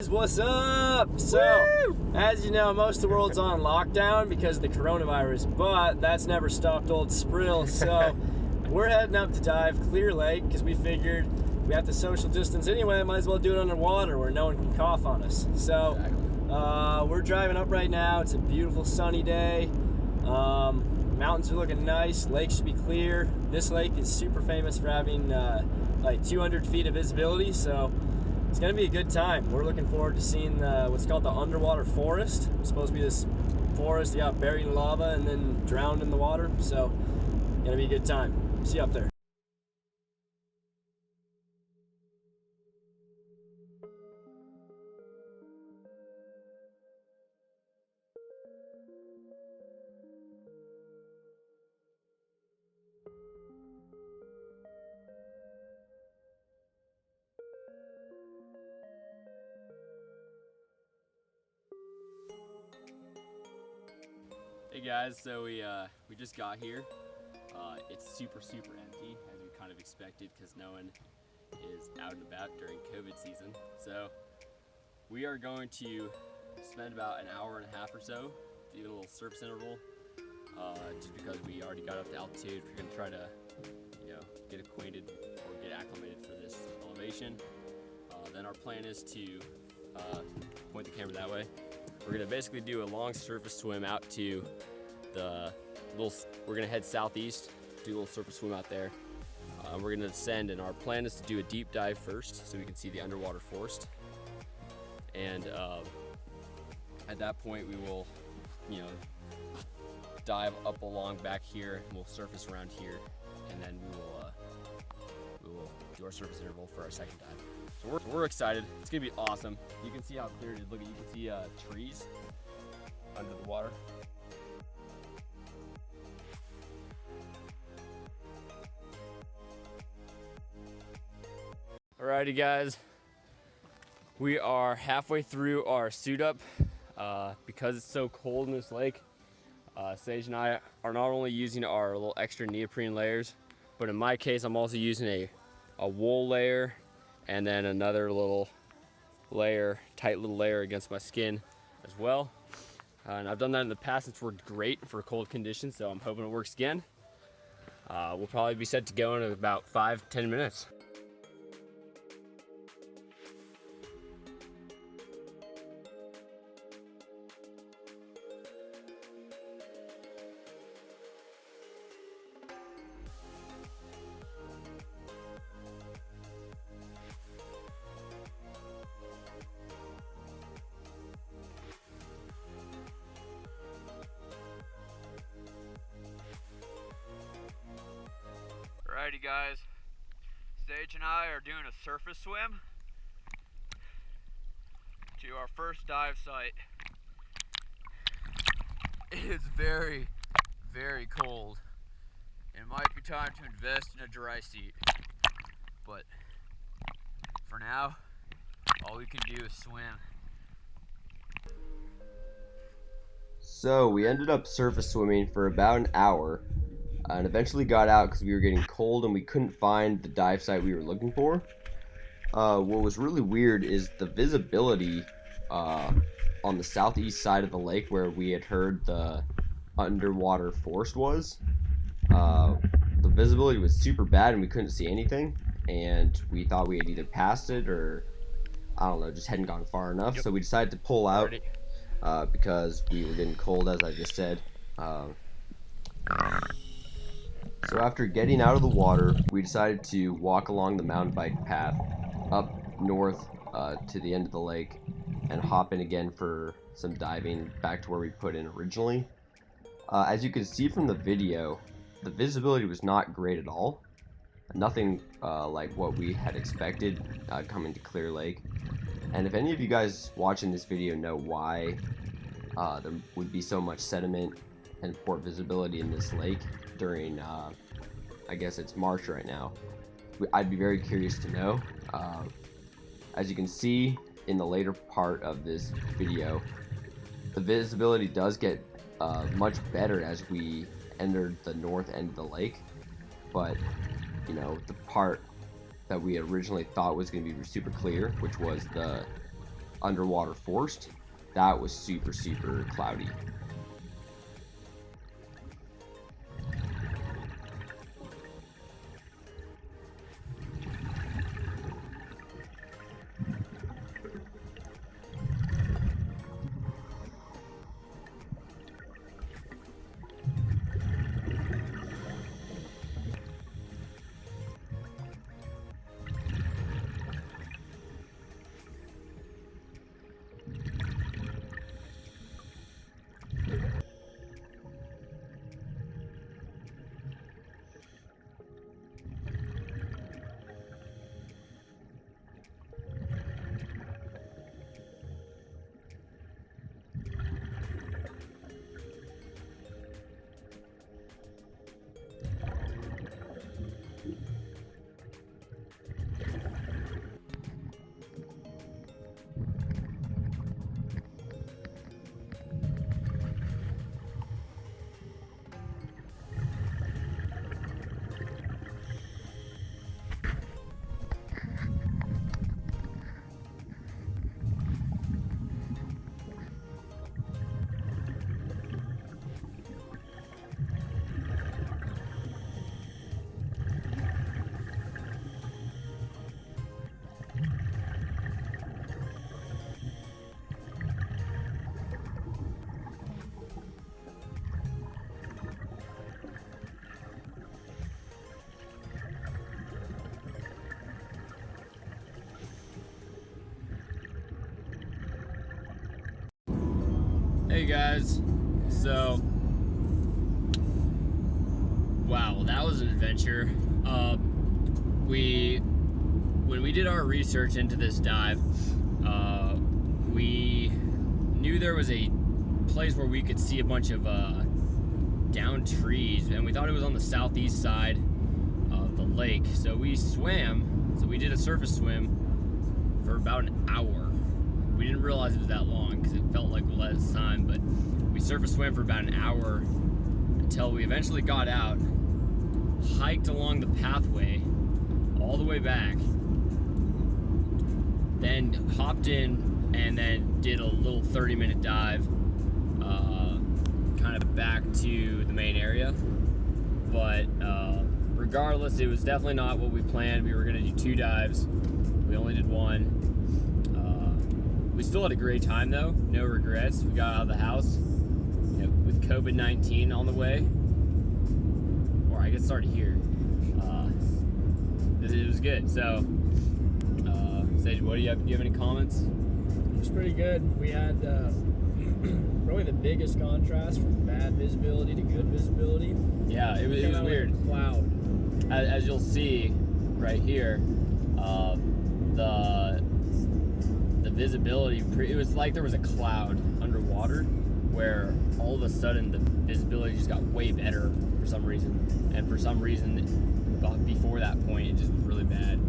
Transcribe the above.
What's up? So, as you know, most of the world's on lockdown because of the coronavirus, but that's never stopped old Sprill. So, we're heading up to dive Clear Lake because we figured we have to social distance anyway. Might as well do it underwater where no one can cough on us. So, we're driving up right now. It's a beautiful sunny day. Mountains are looking nice. Lake should be clear. This lake is super famous for having like 200 feet of visibility. So. It's going to be a good time. We're looking forward to seeing what's called the underwater forest. It's supposed to be this forest, buried in lava and then drowned in the water. So, going to be a good time. See you up there. Hey guys, so we just got here. It's super empty, as we kind of expected, because no one is out and about during COVID season. So we are going to spend about an hour and a half or so doing a little surface interval. Just because we already got up to altitude, we're gonna try to, get acquainted or get acclimated for this elevation. Then our plan is to point the camera that way. We're gonna basically do a long surface swim out to we're gonna head southeast, do a little surface swim out there. We're gonna descend, and our plan is to do a deep dive first so we can see the underwater forest. And at that point we will, dive up along back here, and we'll surface around here, and then we will do our surface interval for our second dive. So we're excited. It's gonna be awesome. You can see how clear it is. Look, you can see trees under the water. Alrighty guys, we are halfway through our suit up. Because it's so cold in this lake, Sage and I are not only using our little extra neoprene layers, but in my case I'm also using a wool layer and then another little layer, tight little layer against my skin as well. And I've done that in the past. It's worked great for cold conditions, so I'm hoping it works again. We'll probably be set to go in about 5-10 minutes. Alrighty guys, Sage and I are doing a surface swim to our first dive site. It is very cold. It might be time to invest in a dry seat, but for now, all we can do is swim. So we ended up surface swimming for about an hour. And eventually got out because we were getting cold and we couldn't find the dive site we were looking for. What was really weird is the visibility on the southeast side of the lake where we had heard the underwater forest was. The visibility was super bad and we couldn't see anything, and we thought we had either passed it or, I don't know, just hadn't gone far enough. Yep. So we decided to pull out because we were getting cold, as I just said. So after getting out of the water, we decided to walk along the mountain bike path up north to the end of the lake and hop in again for some diving back to where we put in originally. As you can see from the video, the visibility was not great at all. Nothing like what we had expected coming to Clear Lake. And if any of you guys watching this video know why there would be so much sediment and poor visibility in this lake during, I guess it's March right now, I'd be very curious to know. As you can see in the later part of this video, the visibility does get much better as we entered the north end of the lake, but the part that we originally thought was going to be super clear, which was the underwater forced, that was super, super cloudy. Hey guys, so wow, that was an adventure. When we did our research into this dive, we knew there was a place where we could see a bunch of downed trees, and we thought it was on the southeast side of the lake. So we swam. So we did a surface swim for about an hour. We didn't realize it was that long because it felt like less time, but we surface swam for about an hour until we eventually got out, hiked along the pathway all the way back, then hopped in and then did a little 30-minute dive kind of back to the main area. But regardless, it was definitely not what we planned. We were going to do 2 dives. We only did 1. We still had a great time though, no regrets. We got out of the house, you know, with COVID-19 on the way, or I guess started here. It was good. So, Sage, what do you have? Do you have any comments? It was pretty good. We had probably the biggest contrast from bad visibility to good visibility. Yeah, it was weird. Like a cloud. As you'll see right here, the visibility, it was like there was a cloud underwater where all of a sudden the visibility just got way better for some reason. And for some reason, before that point, it just was really bad.